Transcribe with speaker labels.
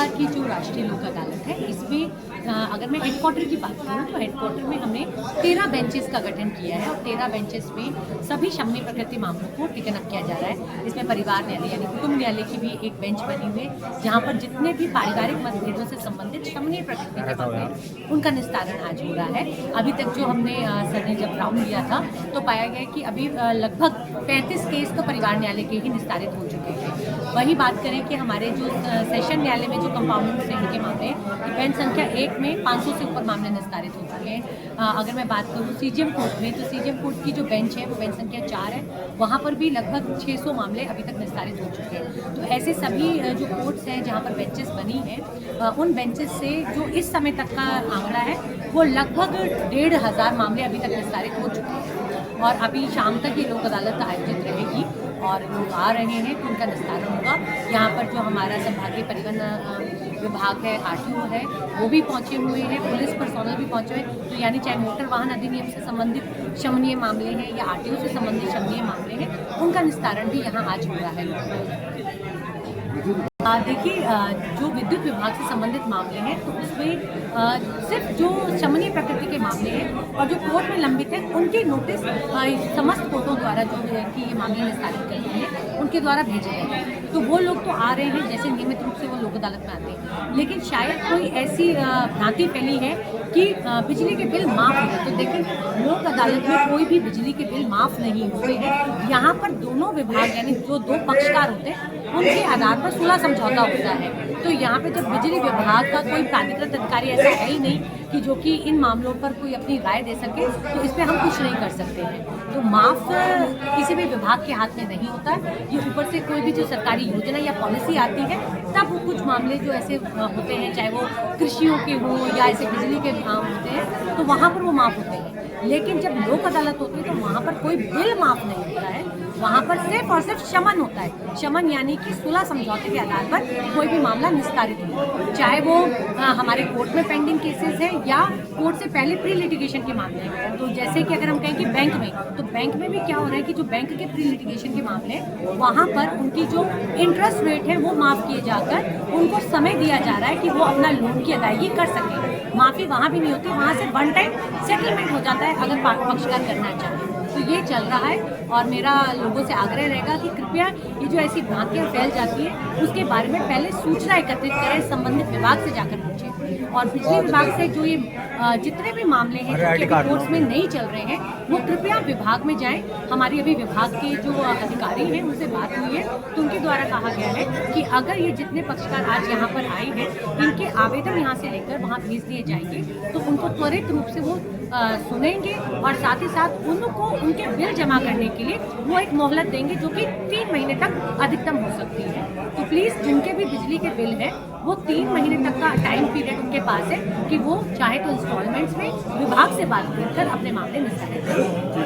Speaker 1: बार की जो राष्ट्रीय लोक अदालत है इसमें अगर मैं हेडक्वार्टर की बात करूँ तो हेडक्वार्टर में हमने 13 बेंचेस का गठन किया है और 13 बेंचेस में सभी शमनी प्रकृति मामलों को टेकन अप किया जा रहा है। इसमें परिवार न्यायालय यानी कुटुंब न्यायालय की भी एक बेंच बनी हुई है जहाँ पर जितने भी पारिवारिक मतभेदों से संबंधित शमनीय प्रकृति के मामले उनका निस्तारण आज हो रहा है। अभी तक जो हमने सर ने जब राउंड लिया था तो पाया गया कि अभी लगभग 35 केस तो परिवार न्यायालय के ही निस्तारित हो चुके हैं। वही बात करें कि हमारे जो सेशन न्यायालय में जो कंपाउंडिंग श्रेणी के मामले बेंच संख्या 1 में 500 से ऊपर मामले निस्तारित हो चुके हैं। अगर मैं बात करूँ सीजीएम कोर्ट में तो सीजीएम कोर्ट की जो बेंच है वो बेंच संख्या 4 है, वहाँ पर भी लगभग 600 मामले अभी तक निस्तारित हो चुके हैं। तो ऐसे सभी जो कोर्ट्स हैं जहाँ पर बेंचेस बनी हैं उन बेंचेस से जो इस समय तक का आंकड़ा है वो लगभग 1,500 मामले अभी तक निस्तारित हो चुके हैं और अभी शाम तक ये लोक अदालत आयोजित रहेगी और लोग आ रहे हैं तो उनका निस्तारण होगा। यहाँ पर जो हमारा संभागीय परिवहन विभाग है, आरटीओ है, वो भी पहुँचे हुए हैं, पुलिस पर्सोनल भी पहुँचे हुए हैं। तो यानी चाहे मोटर वाहन अधिनियम से संबंधित शमनीय मामले हैं या आरटीओ से संबंधित शमनीय मामले हैं, उनका निस्तारण भी यहाँ आज हो रहा है। देखिए, जो विद्युत विभाग से संबंधित मामले हैं तो उसमें सिर्फ जो शमनीय प्रकृति के मामले हैं और जो कोर्ट में लंबित हैं उनके नोटिस समस्त कोर्टों द्वारा जो कि ये मामले निस्तारित करते हैं उनके द्वारा भेजे गए हैं। तो वो लोग तो आ रहे हैं जैसे नियमित रूप से वो लोक अदालत में आते हैं, लेकिन शायद कोई ऐसी भ्रांति फैली है कि बिजली के बिल माफ़ हो। तो देखिए, लोक अदालत में कोई भी बिजली के बिल माफ़ नहीं हुए हैं। यहाँ पर दोनों विभाग यानी जो दो पक्षकार होते हैं उनके आधार पर सुलह समझौता होता है। तो यहाँ पे जब बिजली विभाग का कोई प्राधिकृत अधिकारी ऐसा है ही नहीं कि जो कि इन मामलों पर कोई अपनी राय दे सके, तो इस पर हम कुछ नहीं कर सकते हैं। तो माफ़ किसी भी विभाग के हाथ में नहीं होता है। ये ऊपर से कोई भी जो सरकारी योजना या पॉलिसी आती है तब वो कुछ मामले जो ऐसे होते हैं, चाहे वो कृषियों के हों या ऐसे बिजली के होते हैं, तो वहाँ पर वो माफ़ होते हैं। लेकिन जब लोक अदालत होती है तो वहाँ पर कोई बिल माफ़ नहीं होता है, वहाँ पर सिर्फ और सिर्फ शमन होता है। शमन यानी कि सुलह समझौते के आधार पर कोई भी मामला निस्तारित हो, चाहे वो हमारे कोर्ट में पेंडिंग केसेस हैं या कोर्ट से पहले प्री लिटिगेशन के मामले हैं। तो जैसे कि अगर हम कहें कि बैंक में, तो बैंक में भी क्या हो रहा है कि जो बैंक के प्री लिटिगेशन के मामले हैं वहाँ पर उनकी जो इंटरेस्ट रेट है वो माफ़ किए जाकर उनको समय दिया जा रहा है कि वो अपना लोन की अदायगी कर सकें। माफ़ी वहाँ भी नहीं होती, वहाँ से वन टाइम सेटलमेंट हो जाता है अगर पक्षकार करना चाहे। तो ये चल रहा है और मेरा लोगों से आग्रह रहेगा कि कृपया ये जो ऐसी भ्रांतियाँ फैल जाती है उसके बारे में पहले सूचना एकत्रित करें, संबंधित विभाग से जाकर पूछें। और बिजली विभाग से जो ये जितने भी मामले हैं जो कोर्ट्स में नहीं चल रहे हैं वो कृपया विभाग में जाएं। हमारी अभी विभाग के जो अधिकारी हैं उनसे बात हुई है तो उनके द्वारा कहा गया है कि अगर ये जितने पक्षकार आज यहाँ पर आए हैं इनके आवेदन यहाँ से लेकर वहाँ भेज दिए जाएंगे तो उनको त्वरित रूप से वो सुनेंगे और साथ ही साथ उनको उनके बिल जमा करने के लिए वो एक मोहलत देंगे जो कि 3 महीने तक अधिकतम हो सकती है। तो प्लीज़ जिनके भी बिजली के बिल हैं वो 3 महीने तक का टाइम पीरियड उनके पास है कि वो चाहे तो इंस्टॉलमेंट्स में विभाग से बात कर अपने मामले निस्तारित करें।